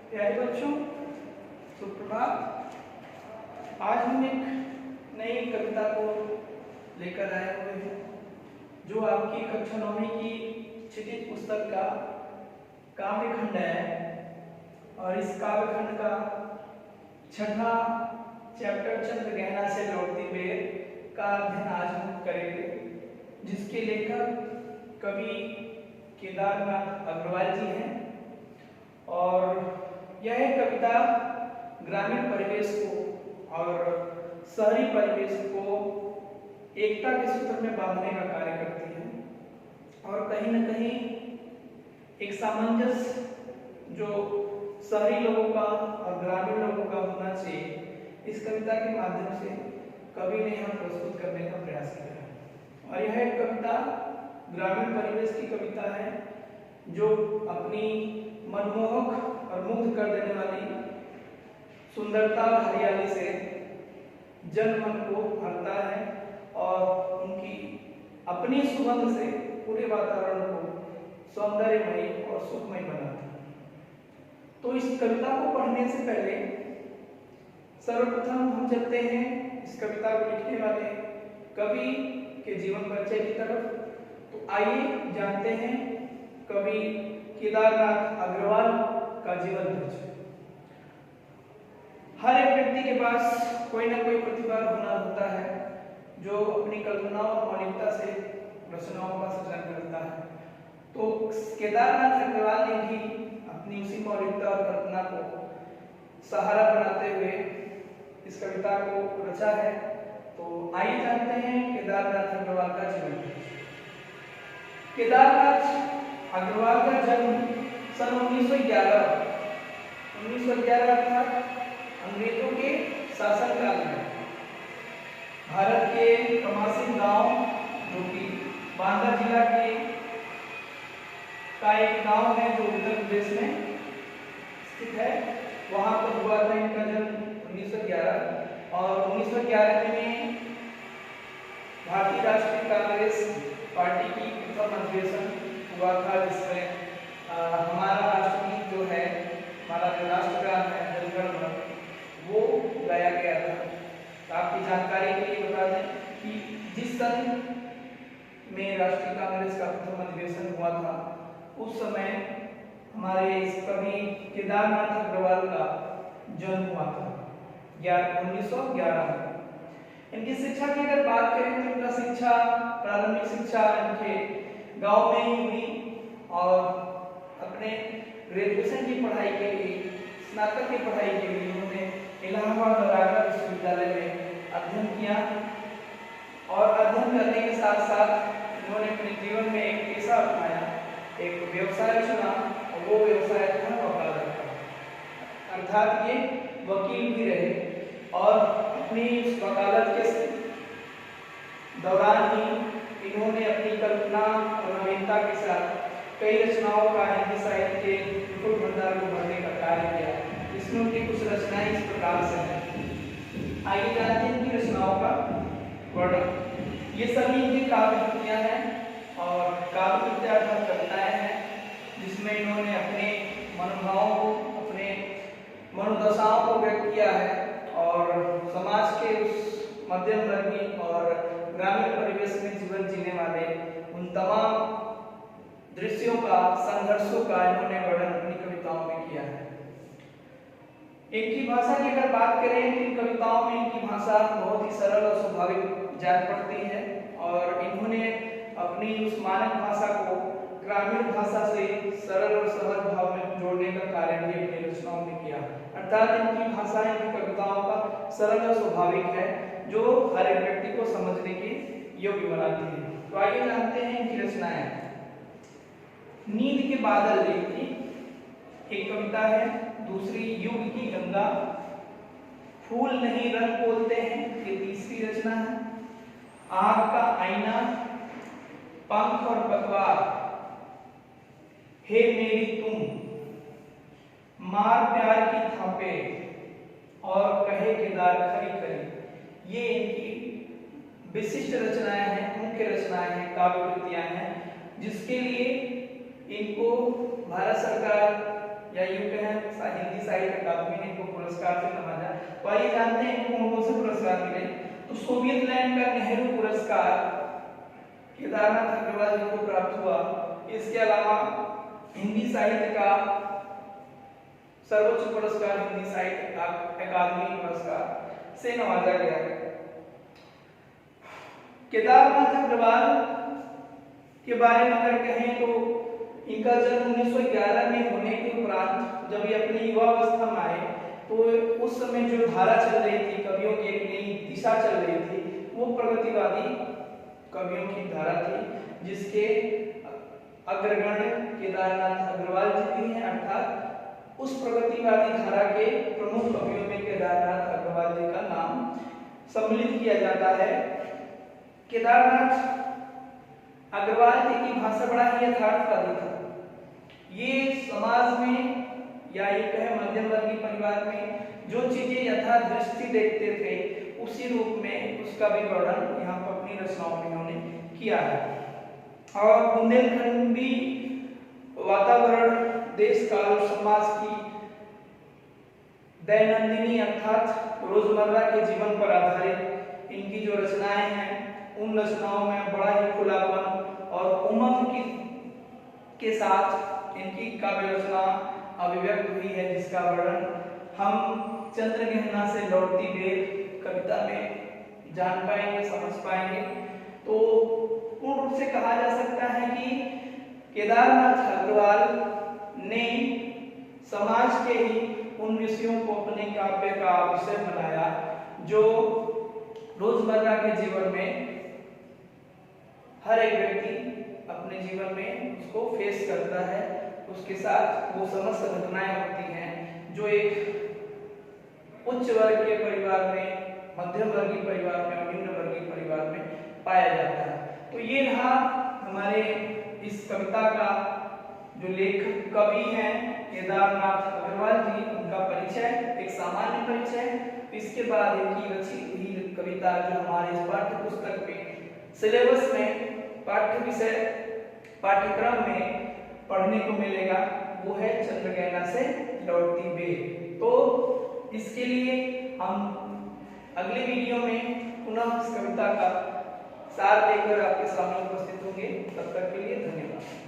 प्यारे बच्चों, सुप्रभात। आज हम एक नई कविता को लेकर आए हुए हैं जो आपकी कक्षा 9वीं की क्षितिज पुस्तक का काव्य खंड है। और इस काव्य खंड का छठा चैप्टर चंद्र गहना से लौटती बेर का अध्ययन आज हम करेंगे, जिसके लेखक कवि केदारनाथ अग्रवाल जी हैं। और यह कविता ग्रामीण परिवेश को और शहरी परिवेश को एकता के सूत्र में बांधने का कार्य करती है और कहीं न कहीं एक सामंजस्य जो शहरी लोगों का और ग्रामीण लोगों का होना चाहिए, इस कविता के माध्यम से कवि ने यह प्रस्तुत करने का प्रयास किया है। और यह कविता ग्रामीण परिवेश की कविता है जो अपनी मनमोहक और मुग्ध कर देने वाली सुंदरता और हरियाली से जन मन को भरता है और उनकी अपनी सुगंध से पूरे वातावरण को सौंदर्यमय और सुखमय बनाता है। तो इस कविता को पढ़ने से पहले सर्वप्रथम हम चलते हैं इस कविता को लिखने वाले कवि के जीवन परिचय की तरफ। तो आइए जानते हैं कवि केदारनाथ अग्रवाल का जीवन परिचय। हर एक व्यक्ति के पास कोई ना कोई प्रतिभा हुनर होता है जो अपनी कल्पनाओं और मौलिकता से रचनाओं का सृजन करता है। तो केदारनाथ अग्रवाल ने भी अपनी उसी मौलिकता और कल्पना को सहारा बनाते हुए इस कविता को रचा है। तो आइए जानते हैं केदारनाथ अग्रवाल का जीवन परिचय। केदारनाथ अग्रवाल का जन्म सन 1911 अर्थात अंग्रेजों के शासनकाल में भारत के कमासिन गांव, जो कि बांदा जिला के का एक गांव है जो उत्तर प्रदेश में स्थित है, वहां पर हुआ था इनका जन्म 1911। और 1911 में भारतीय राष्ट्रीय कांग्रेस पार्टी की प्रथम अधिवेशन हुआ था, जिसमें हमारा राष्ट्रगीत जो है, हमारा जो राष्ट्रगान है जनगण मन, वो गाया गया था। तो आपकी जानकारी के लिए बता दें कि जिस सन में राष्ट्रीय कांग्रेस का प्रथम अधिवेशन हुआ था, उस समय हमारे इस कवि केदारनाथ अग्रवाल का जन्म हुआ था 1911 में। इनकी शिक्षा की अगर बात करें तो इनका शिक्षा, प्रारंभिक शिक्षा इनके गांव में ही हुई और अपने ग्रेजुएशन की पढ़ाई के लिए, स्नातक की पढ़ाई के लिए उन्होंने इलाहाबाद और आगरा विश्वविद्यालय में अध्ययन किया। और अध्ययन करने के साथ साथ उन्होंने अपने जीवन में एक पेशा अपनाया, एक व्यवसाय चुना, और वो व्यवसाय था वकालत का। अर्थात ये वकील भी रहे और अपनी उस वकालत के दौरान ही इन्होंने अपनी कल्पना और नवीनता के साथ कई रचनाओं का हिंदी साहित्य के विपुल भंडार को भरने का कार्य किया। इसमें उनकी कुछ रचनाएं इस प्रकार से हैं। आइए जानते हैं इनकी रचनाओं का वर्णन। ये सभी इनकी काव्य कृतियां हैं और काव्य कृतियां अर्थात कविताएं हैं, जिसमें इन्होंने अपने मनोभावों को, अपने मनोदशाओं को व्यक्त किया है और समाज के उस मध्यम वर्गीय और ग्रामीण परिवेश में जीवन जीने वाले उन तमाम दृश्यों का, संघर्षों का इन्होंने वर्णन अपनी कविताओं में किया है। इनकी भाषा की अगर बात करें, इन कविताओं में इनकी भाषा बहुत ही सरल और स्वाभाविक जान पड़ती है और इन्होंने अपनी उस मानक भाषा को ग्रामीण भाषा से सरल और सहज भाव में जोड़ने का कार्य भी अपनी रचनाओं में किया। अर्थात इनकी भाषा, इनकी कविताओं का सरल और स्वाभाविक है, जो हर एक व्यक्ति को समझने के योग्य बनाती है। तो आइए जानते हैं इनकी रचनाएं। नींद के बादल देखती एक कविता है, दूसरी युग की गंगा, फूल नहीं रंग बोलते हैं ये तीसरी रचना है, आग का आईना, पंख और पतवार, हे मेरी तुम, मार प्यार की थापे और कहे केदार खरी खरी, ये इनकी विशिष्ट रचनाएं हैं, मुख्य रचनाएं हैं, काव्य कृतियां हैं, जिसके लिए इनको भारत सरकार या यूं कहें हिंदी पुरस्कार से नवाजा। तो आइए जानते हैं कौन कौन से पुरस्कार मिले। तो सोवियत लैंड का नेहरू पुरस्कार केदारनाथ अग्रवाल जी को प्राप्त हुआ। इसके अलावा हिंदी साहित्य का सर्वोच्च पुरस्कार हिंदी साहित्य अकादमी पुरस्कार से नवाजा गया। केदारनाथ अग्रवाल के बारे में अगर कहें तो इनका जन्म 1911 में होने के उपरांत जब ये अपनी युवावस्था में आए तो उस समय जो धारा चल रही थी, कवियों की एक नई दिशा चल रही थी, वो प्रगतिवादी कवियों की धारा थी, जिसके अग्रगण्य केदारनाथ अग्रवाल जी भी हैं। अर्थात उस प्रगतिवादी धारा के प्रमुख कवियों में केदारनाथ अग्रवाल जी का नाम सम्मिलित किया जाता है। केदारनाथ अग्रवाल जी की भाषा बड़ा ही यथार्थवादी था। ये समाज में या ये कहे मध्यम वर्गीय परिवार में जो चीजें यथादृष्टि देखते थे उसी रूप में उसका भी वर्णन यहाँ पर अपनी रचनाओं में उन्होंने किया है। और बुंदेलखंडी वातावरण, देश काल और समाज की दैनंदिनी अर्थात रोजमर्रा के जीवन पर आधारित इनकी जो रचनाएं हैं, उन रचनाओं में बड़ा ही खुलापन और उमंग के साथ इनकी काव्य रचना अभिव्यक्त हुई है, जिसका वर्णन हम चंद्रगहना से लौटती बेर कविता में जान पाएंगे, समझ पाएंगे। तो पूर्ण रूप से कहा जा सकता है कि केदारनाथ अग्रवाल ने समाज के ही उन विषयों को अपने काव्य का विषय बनाया जो रोजमर्रा के जीवन में हर एक व्यक्ति अपने जीवन में उसको फेस करता है। उसके साथ वो समस्त घटनाएं होती हैं जो एक उच्च वर्ग के परिवार में, मध्यम वर्गीय परिवार में और निम्न वर्गीय परिवार में पाया जाता है। तो ये रहा हमारे इस कविता का जो लेखक कवि हैं केदारनाथ अग्रवाल जी, उनका परिचय, एक सामान्य परिचय। इसके बाद इनकी रची हुई कविता जो हमारे इस पाठ्य पुस्तक में सिलेबस में पाठ्य विषय पाठ्यक्रम में पढ़ने को मिलेगा, वो है चंद्रगहना से लौटती बेर। तो इसके लिए हम अगले वीडियो में पुनः इस कविता का सार लेकर आपके सामने उपस्थित होंगे। तब तक के लिए धन्यवाद।